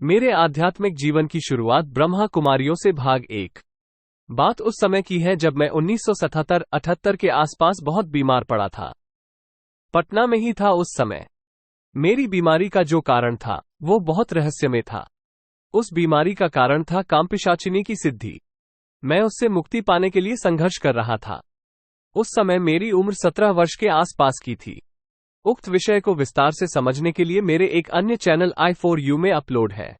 मेरे आध्यात्मिक जीवन की शुरुआत ब्रह्मा कुमारियों से भाग 1। बात उस समय की है जब मैं 1977-78 के आसपास बहुत बीमार पड़ा था। पटना में ही था उस समय। मेरी बीमारी का जो कारण था वो बहुत रहस्यमय था। उस बीमारी का कारण था कामपिशाचिनी की सिद्धि। मैं उससे मुक्ति पाने के लिए संघर्ष कर रहा था। उस समय मेरी उम्र 17 वर्ष के आसपास की थी। उक्त विषय को विस्तार से समझने के लिए मेरे एक अन्य चैनल I4U में अपलोड है।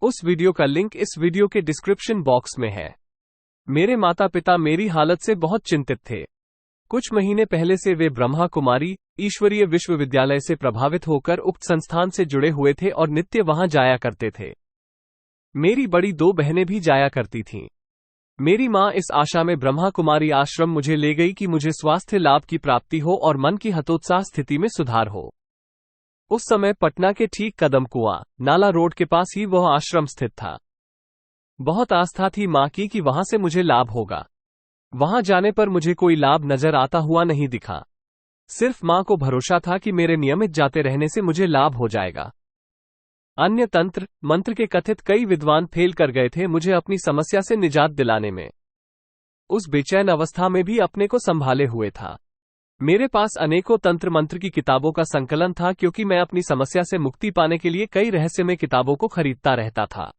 उस वीडियो का लिंक इस वीडियो के डिस्क्रिप्शन बॉक्स में है। मेरे माता पिता मेरी हालत से बहुत चिंतित थे। कुछ महीने पहले से वे ब्रह्मा कुमारी ईश्वरीय विश्वविद्यालय से प्रभावित होकर उक्त संस्थान से जुड़े हुए थे और नित्य वहां जाया करते थे। मेरी बड़ी 2 बहनें भी जाया करती थीं। मेरी मां इस आशा में ब्रह्मा कुमारी आश्रम मुझे ले गई कि मुझे स्वास्थ्य लाभ की प्राप्ति हो और मन की हतोत्साह स्थिति में सुधार हो। उस समय पटना के ठीक कदम कुआं नाला रोड के पास ही वह आश्रम स्थित था। बहुत आस्था थी मां की कि वहां से मुझे लाभ होगा। वहां जाने पर मुझे कोई लाभ नजर आता हुआ नहीं दिखा। सिर्फ मां को भरोसा था कि मेरे नियमित जाते रहने से मुझे लाभ हो जाएगा। अन्य तंत्र मंत्र के कथित कई विद्वान फेल कर गए थे मुझे अपनी समस्या से निजात दिलाने में। उस बेचैन अवस्था में भी अपने को संभाले हुए था। मेरे पास अनेकों तंत्र मंत्र की किताबों का संकलन था क्योंकि मैं अपनी समस्या से मुक्ति पाने के लिए कई रहस्यमय किताबों को खरीदता रहता था।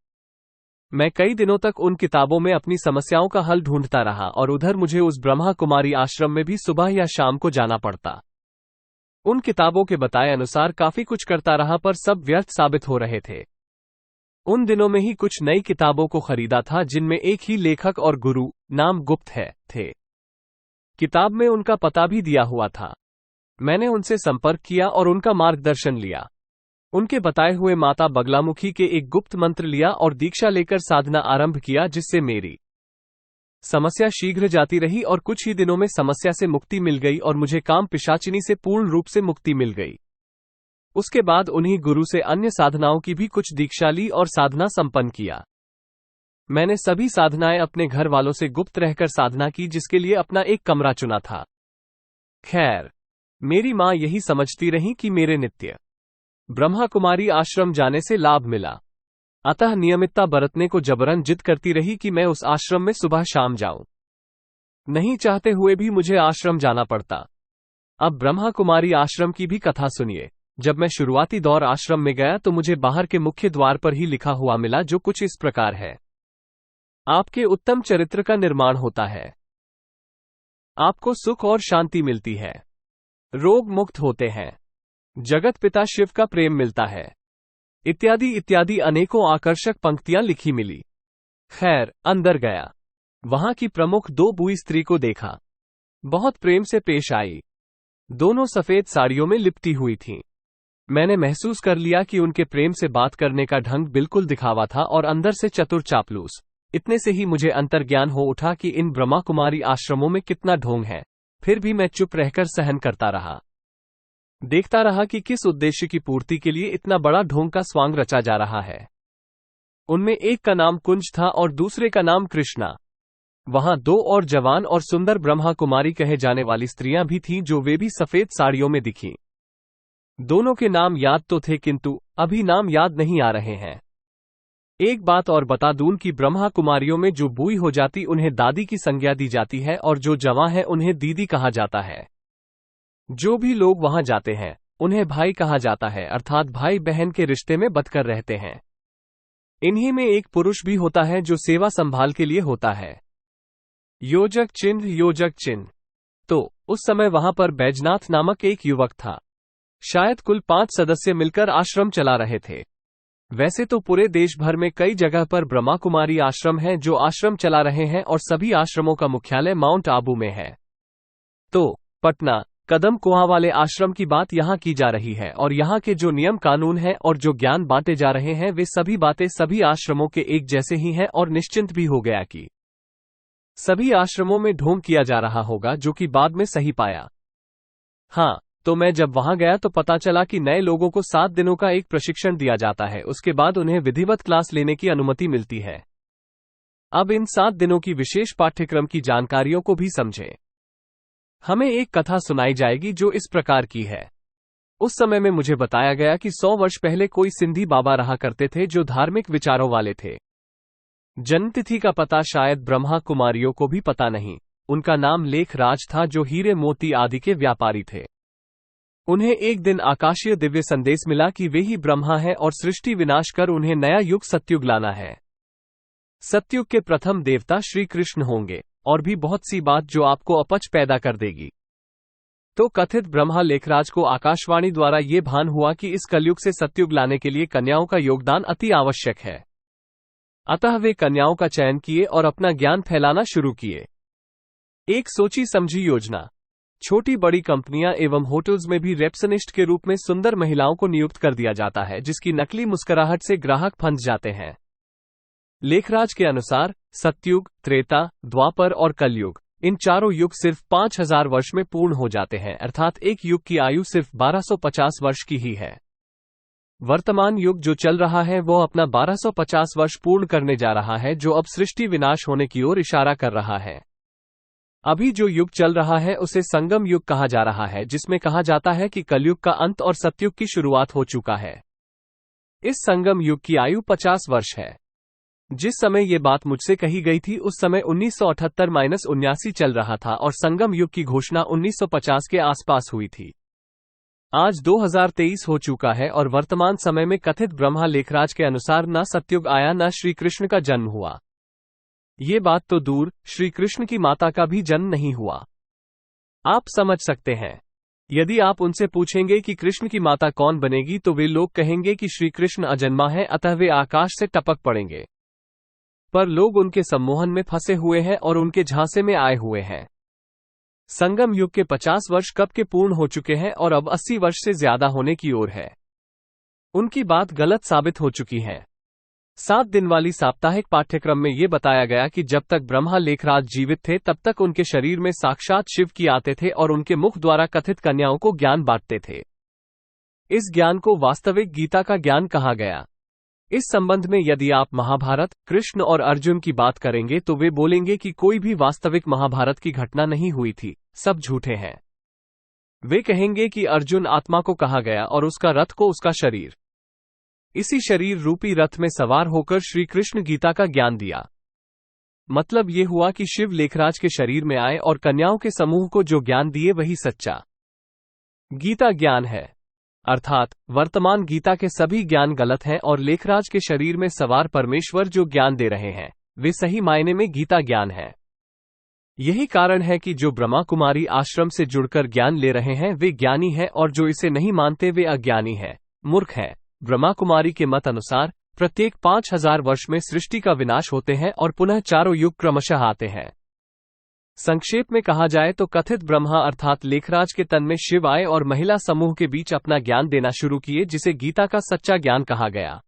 मैं कई दिनों तक उन किताबों में अपनी समस्याओं का हल ढूंढता रहा और उधर मुझे उस ब्रह्मा कुमारी आश्रम में भी सुबह या शाम को जाना पड़ता। उन किताबों के बताए अनुसार काफी कुछ करता रहा पर सब व्यर्थ साबित हो रहे थे। उन दिनों में ही कुछ नई किताबों को खरीदा था जिनमें एक ही लेखक और गुरु नाम गुप्त थे। किताब में उनका पता भी दिया हुआ था। मैंने उनसे संपर्क किया और उनका मार्गदर्शन लिया। उनके बताए हुए माता बगलामुखी के एक गुप्त मंत्र लिया और दीक्षा लेकर साधना आरंभ किया जिससे मेरी समस्या शीघ्र जाती रही और कुछ ही दिनों में समस्या से मुक्ति मिल गई और मुझे काम पिशाचिनी से पूर्ण रूप से मुक्ति मिल गई। उसके बाद उन्हीं गुरु से अन्य साधनाओं की भी कुछ दीक्षा ली और साधना संपन्न किया। मैंने सभी साधनाएं अपने घर वालों से गुप्त रहकर साधना की जिसके लिए अपना एक कमरा चुना था। खैर, मेरी मां यही समझती रही कि मेरे नित्य ब्रह्मा कुमारी आश्रम जाने से लाभ मिला। अतः नियमितता बरतने को जबरन जिद करती रही कि मैं उस आश्रम में सुबह शाम जाऊं। नहीं चाहते हुए भी मुझे आश्रम जाना पड़ता। अब ब्रह्मा कुमारी आश्रम की भी कथा सुनिए। जब मैं शुरुआती दौर आश्रम में गया तो मुझे बाहर के मुख्य द्वार पर ही लिखा हुआ मिला जो कुछ इस प्रकार है। आपके उत्तम चरित्र का निर्माण होता है। आपको सुख और शांति मिलती है। रोग मुक्त होते हैं। जगत पिता शिव का प्रेम मिलता है। इत्यादि इत्यादि अनेकों आकर्षक पंक्तियां लिखी मिली। खैर, अंदर गया। वहां की प्रमुख 2 बूढ़ी स्त्री को देखा। बहुत प्रेम से पेश आई। दोनों सफेद साड़ियों में लिपटी हुई थीं। मैंने महसूस कर लिया कि उनके प्रेम से बात करने का ढंग बिल्कुल दिखावा था और अंदर से चतुर चापलूस। इतने से ही मुझे अंतर्ज्ञान हो उठा कि इन ब्रह्मा कुमारी आश्रमों में कितना ढोंग है। फिर भी मैं चुप रहकर सहन करता रहा। देखता रहा कि किस उद्देश्य की पूर्ति के लिए इतना बड़ा ढोंग का स्वांग रचा जा रहा है। उनमें एक का नाम कुंज था और दूसरे का नाम कृष्णा। वहां 2 और जवान और सुंदर ब्रह्मा कुमारी कहे जाने वाली स्त्रियां भी थीं जो वे भी सफेद साड़ियों में दिखीं। दोनों के नाम याद तो थे किंतु अभी नाम याद नहीं आ रहे हैं। एक बात और बता दूं कि ब्रह्मा कुमारियों में जो बूढ़ी हो जाती उन्हें दादी की संज्ञा दी जाती है और जो जवां है उन्हें दीदी कहा जाता है। जो भी लोग वहां जाते हैं उन्हें भाई कहा जाता है, अर्थात भाई बहन के रिश्ते में बंधकर रहते हैं। इन्हीं में एक पुरुष भी होता है जो सेवा संभाल के लिए होता है। योजक चिन्ह। तो उस समय वहां पर बैजनाथ नामक एक युवक था। शायद कुल 5 सदस्य मिलकर आश्रम चला रहे थे। वैसे तो पूरे देश भर में कई जगह पर ब्रह्मा कुमारी आश्रम हैं जो आश्रम चला रहे हैं और सभी आश्रमों का मुख्यालय माउंट आबू में है। तो पटना कदम कुआं वाले आश्रम की बात यहाँ की जा रही है और यहाँ के जो नियम कानून हैं और जो ज्ञान बांटे जा रहे हैं वे सभी बातें सभी आश्रमों के एक जैसे ही हैं और निश्चिंत भी हो गया कि सभी आश्रमों में ढोंग किया जा रहा होगा, जो कि बाद में सही पाया। हाँ, तो मैं जब वहां गया तो पता चला कि नए लोगों को 7 दिनों का एक प्रशिक्षण दिया जाता है। उसके बाद उन्हें विधिवत क्लास लेने की अनुमति मिलती है। अब इन 7 दिनों की विशेष पाठ्यक्रम की जानकारियों को भी समझें। हमें एक कथा सुनाई जाएगी जो इस प्रकार की है। उस समय में मुझे बताया गया कि 100 वर्ष पहले कोई सिंधी बाबा रहा करते थे जो धार्मिक विचारों वाले थे। जन्मतिथि का पता शायद ब्रह्मा कुमारियों को भी पता नहीं। उनका नाम लेखराज था, जो हीरे मोती आदि के व्यापारी थे। उन्हें एक दिन आकाशीय दिव्य संदेश मिला कि वे ही ब्रह्मा हैं और सृष्टि विनाश कर उन्हें नया युग सतयुग लाना है। सतयुग के प्रथम देवता श्री कृष्ण होंगे और भी बहुत सी बात जो आपको अपच पैदा कर देगी। तो कथित ब्रह्मा लेखराज को आकाशवाणी द्वारा ये भान हुआ कि इस कलयुग से सतयुग लाने के लिए कन्याओं का योगदान अति आवश्यक है। अतः वे कन्याओं का चयन किए और अपना ज्ञान फैलाना शुरू किए। एक सोची समझी योजना। छोटी बड़ी कंपनियां एवं होटल्स में भी रिसेप्शनिस्ट के रूप में सुंदर महिलाओं को नियुक्त कर दिया जाता है, जिसकी नकली मुस्कुराहट से ग्राहक फंस जाते हैं। लेखराज के अनुसार सतयुग, त्रेता, द्वापर और कलयुग, इन चारों युग सिर्फ 5000 वर्ष में पूर्ण हो जाते हैं, अर्थात एक युग की आयु सिर्फ 1250 वर्ष की ही है। वर्तमान युग जो चल रहा है वो अपना 1250 वर्ष पूर्ण करने जा रहा है, जो अब सृष्टि विनाश होने की ओर इशारा कर रहा है। अभी जो युग चल रहा है उसे संगम युग कहा जा रहा है, जिसमें कहा जाता है कि कलयुग का अंत और सतयुग की शुरुआत हो चुका है। इस संगम युग की आयु 50 वर्ष है। जिस समय ये बात मुझसे कही गई थी उस समय 1978-79 चल रहा था और संगम युग की घोषणा 1950 के आसपास हुई थी। आज 2023 हो चुका है और वर्तमान समय में कथित ब्रह्मा लेखराज के अनुसार न सतयुग आया न श्री कृष्ण का जन्म हुआ। ये बात तो दूर, श्री कृष्ण की माता का भी जन्म नहीं हुआ। आप समझ सकते हैं। यदि आप उनसे पूछेंगे कि कृष्ण की माता कौन बनेगी तो वे लोग कहेंगे कि श्री कृष्ण अजन्मा है, अतः वे आकाश से टपक पड़ेंगे। पर लोग उनके सम्मोहन में फंसे हुए हैं और उनके झांसे में आए हुए हैं। संगम युग के 50 वर्ष कब के पूर्ण हो चुके हैं और अब 80 वर्ष से ज्यादा होने की ओर है। उनकी बात गलत साबित हो चुकी है। 7 दिन वाली साप्ताहिक पाठ्यक्रम में ये बताया गया कि जब तक ब्रह्मा लेखराज जीवित थे तब तक उनके शरीर में साक्षात शिव की आते थे और उनके मुख द्वारा कथित कन्याओं को ज्ञान बांटते थे। इस ज्ञान को वास्तविक गीता का ज्ञान कहा गया। इस संबंध में यदि आप महाभारत, कृष्ण और अर्जुन की बात करेंगे तो वे बोलेंगे कि कोई भी वास्तविक महाभारत की घटना नहीं हुई थी, सब झूठे हैं। वे कहेंगे कि अर्जुन आत्मा को कहा गया और उसका रथ को उसका शरीर। इसी शरीर रूपी रथ में सवार होकर श्री कृष्ण गीता का ज्ञान दिया। मतलब ये हुआ कि शिव लेखराज के शरीर में आए और कन्याओं के समूह को जो ज्ञान दिए वही सच्चा गीता ज्ञान है। अर्थात वर्तमान गीता के सभी ज्ञान गलत हैं और लेखराज के शरीर में सवार परमेश्वर जो ज्ञान दे रहे हैं वे सही मायने में गीता ज्ञान है। यही कारण है कि जो ब्रह्मा कुमारी आश्रम से जुड़कर ज्ञान ले रहे हैं वे ज्ञानी हैं और जो इसे नहीं मानते वे अज्ञानी हैं, मूर्ख हैं। ब्रह्मा कुमारी के मत अनुसार प्रत्येक 5000 वर्ष में सृष्टि का विनाश होते हैं और पुनः चारों युग क्रमशः आते हैं। संक्षेप में कहा जाए तो कथित ब्रह्मा अर्थात लेखराज के तन में शिव आए और महिला समूह के बीच अपना ज्ञान देना शुरू किए, जिसे गीता का सच्चा ज्ञान कहा गया।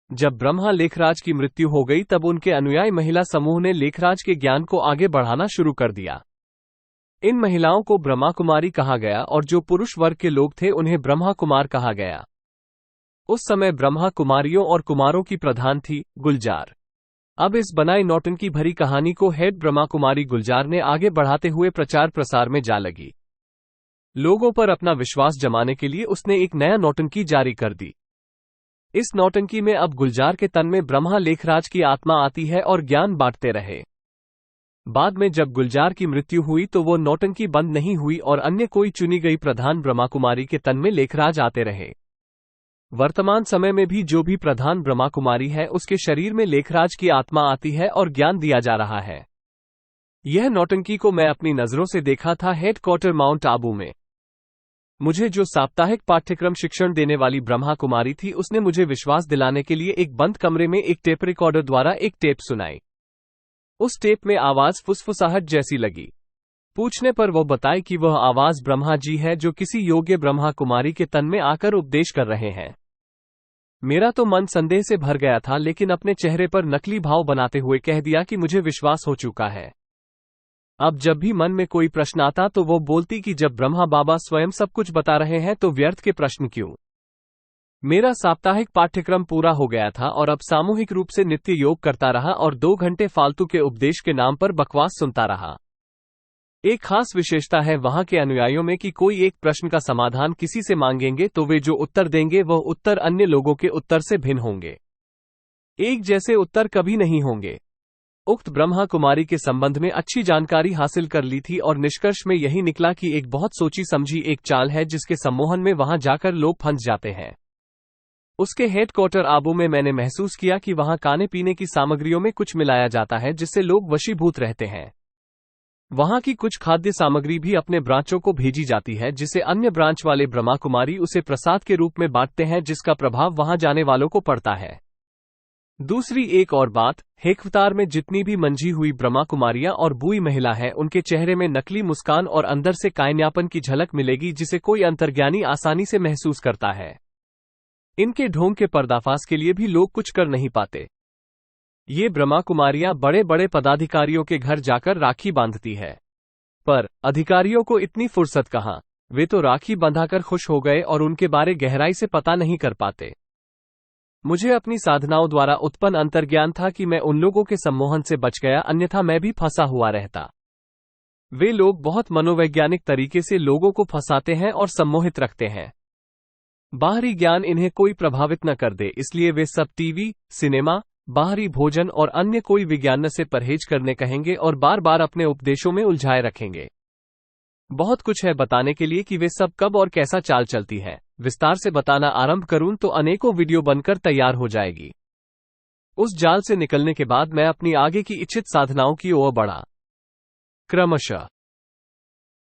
जब ब्रह्मा लेखराज की मृत्यु हो गई तब उनके अनुयायी महिला समूह ने लेखराज के ज्ञान को आगे बढ़ाना शुरू कर दिया। इन महिलाओं को ब्रह्मा कुमारी कहा गया और जो पुरुष वर्ग के लोग थे उन्हें ब्रह्मा कुमार कहा गया। उस समय ब्रह्मा कुमारियों और कुमारों की प्रधान थी गुलजार। अब इस बनाई नौटंकी भरी कहानी को हेड ब्रह्मा कुमारी गुलजार ने आगे बढ़ाते हुए प्रचार प्रसार में जा लगी। लोगों पर अपना विश्वास जमाने के लिए उसने एक नया नौटंकी जारी कर दी। इस नौटंकी में अब गुलजार के तन में ब्रह्मा लेखराज की आत्मा आती है और ज्ञान बांटते रहे। बाद में जब गुलजार की मृत्यु हुई तो वो नौटंकी बंद नहीं हुई और अन्य कोई चुनी गई प्रधान ब्रह्मा कुमारी के तन में लेखराज आते रहे। वर्तमान समय में भी जो भी प्रधान ब्रह्मा कुमारी है उसके शरीर में लेखराज की आत्मा आती है और ज्ञान दिया जा रहा है। यह नौटंकी को मैं अपनी नजरों से देखा था हेडक्वार्टर माउंट आबू में। मुझे जो साप्ताहिक पाठ्यक्रम शिक्षण देने वाली ब्रह्मा कुमारी थी उसने मुझे विश्वास दिलाने के लिए एक बंद कमरे में एक टेप रिकॉर्डर द्वारा एक टेप सुनाई। उस टेप में आवाज फुसफुसाहट जैसी लगी। पूछने पर वो बताए कि वह आवाज ब्रह्मा जी है जो किसी योग्य ब्रह्मा कुमारी के तन में आकर उपदेश कर रहे हैं। मेरा तो मन संदेह से भर गया था, लेकिन अपने चेहरे पर नकली भाव बनाते हुए कह दिया कि मुझे विश्वास हो चुका है। अब जब भी मन में कोई प्रश्न आता तो वो बोलती कि जब ब्रह्मा बाबा स्वयं सब कुछ बता रहे हैं तो व्यर्थ के प्रश्न क्यों। मेरा साप्ताहिक पाठ्यक्रम पूरा हो गया था और अब सामूहिक रूप से नित्य योग करता रहा और 2 घंटे फालतू के उपदेश के नाम पर बकवास सुनता रहा। एक खास विशेषता है वहां के अनुयायियों में कि कोई एक प्रश्न का समाधान किसी से मांगेंगे तो वे जो उत्तर देंगे वह उत्तर अन्य लोगों के उत्तर से भिन्न होंगे। एक जैसे उत्तर कभी नहीं होंगे। उक्त ब्रह्मा कुमारी के संबंध में अच्छी जानकारी हासिल कर ली थी और निष्कर्ष में यही निकला कि एक बहुत सोची समझी एक चाल है जिसके सम्मोहन में वहां जाकर लोग फंस जाते हैं। उसके हेडक्वार्टर आबू में मैंने महसूस किया कि वहां खाने पीने की सामग्रियों में कुछ मिलाया जाता है जिससे लोग वशीभूत रहते हैं। वहां की कुछ खाद्य सामग्री भी अपने ब्रांचों को भेजी जाती है जिसे अन्य ब्रांच वाले ब्रह्मा कुमारी उसे प्रसाद के रूप में बांटते हैं जिसका प्रभाव वहां जाने वालों को पड़ता है। दूसरी एक और बात, हेक्वतार में जितनी भी मंझी हुई ब्रह्मा कुमारियां और बुई महिला है उनके चेहरे में नकली मुस्कान और अंदर से कायन्यापन की झलक मिलेगी जिसे कोई अंतर्ज्ञानी आसानी से महसूस करता है। इनके ढोंग के पर्दाफाश के लिए भी लोग कुछ कर नहीं पाते। ये ब्रह्मा कुमारियां बड़े बड़े पदाधिकारियों के घर जाकर राखी बांधती है, पर अधिकारियों को इतनी फुर्सत कहां, वे तो राखी बंधाकर खुश हो गए और उनके बारे गहराई से पता नहीं कर पाते। मुझे अपनी साधनाओं द्वारा उत्पन्न अंतर्ज्ञान था कि मैं उन लोगों के सम्मोहन से बच गया, अन्यथा मैं भी फंसा हुआ रहता। वे लोग बहुत मनोवैज्ञानिक तरीके से लोगों को फंसाते हैं और सम्मोहित रखते हैं। बाहरी ज्ञान इन्हें कोई प्रभावित न कर दे, इसलिए वे सब टीवी, सिनेमा, बाहरी भोजन और अन्य कोई विज्ञान से परहेज करने कहेंगे और बार बार अपने उपदेशों में उलझाए रखेंगे। बहुत कुछ है बताने के लिए कि वे सब कब और कैसा चाल चलती है। विस्तार से बताना आरंभ करूं तो अनेकों वीडियो बनकर तैयार हो जाएगी। उस जाल से निकलने के बाद मैं अपनी आगे की इच्छित साधनाओं की ओर बढ़ा। क्रमशः